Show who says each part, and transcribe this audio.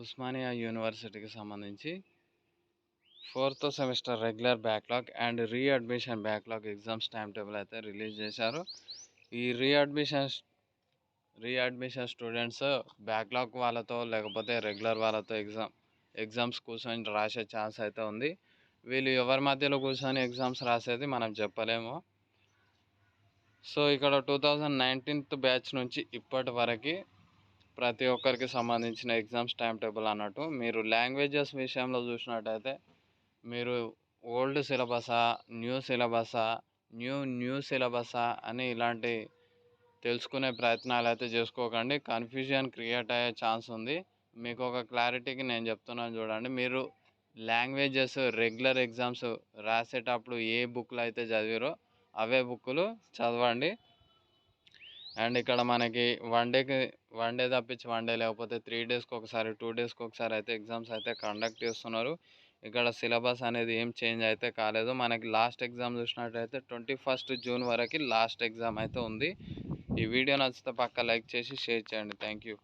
Speaker 1: ఉస్మానియా యూనివర్సిటీకి సంబంధించి 4th semester regular backlog and readmission backlog exams time table అయితే release చేశారు. ఈ రీఅడ్మిషన్ స్టూడెంట్స్ బ్యాక్లాగ్ వాళ్ళతో లేకపోతే రెగ్యులర్ వాళ్ళతో ఎగ్జామ్స్ కూర్చొని రాసే ఛాన్స్ అయితే ఉంది. వీళ్ళు ఎవరి మధ్యలో కూర్చొని ఎగ్జామ్స్ రాసేది మనం చెప్పలేము. సో ఇక్కడ 2019 బ్యాచ్ నుంచి ఇప్పటి వరకు ప్రతి ఒక్కరికి సంబంధించిన ఎగ్జామ్స్ టైం టేబుల్ అన్నట్టు. మీరు లాంగ్వేజెస్ విషయంలో చూసినట్టయితే మీరు ఓల్డ్ సిలబసా, న్యూ సిలబసా అని ఇలాంటి తెలుసుకునే ప్రయత్నాలు అయితే చేసుకోకండి. కన్ఫ్యూజన్ క్రియేట్ అయ్యే ఛాన్స్ ఉంది. మీకు ఒక క్లారిటీకి నేను చెప్తున్నాను చూడండి. మీరు లాంగ్వేజెస్ రెగ్యులర్ ఎగ్జామ్స్ రాసేటప్పుడు ఏ బుక్లు అయితే చదివారో అవే బుక్కులు చదవండి. అండ్ ఇక్కడ మనకి వన్ డే తప్పించి వన్ డే లేకపోతే 3 డేస్కి ఒకసారి 2 డేస్కి ఒకసారి అయితే ఎగ్జామ్స్ అయితే కండక్ట్ చేస్తున్నారు. ఇక్కడ సిలబస్ అనేది ఏం చేంజ్ అయితే కాలేదు. మనకి లాస్ట్ ఎగ్జామ్ చూసినట్టయితే 21 జూన్ వరకు లాస్ట్ ఎగ్జామ్ అయితే ఉంది. ఈ వీడియో నచ్చితే పక్కా లైక్ చేసి షేర్ చేయండి. Thank you.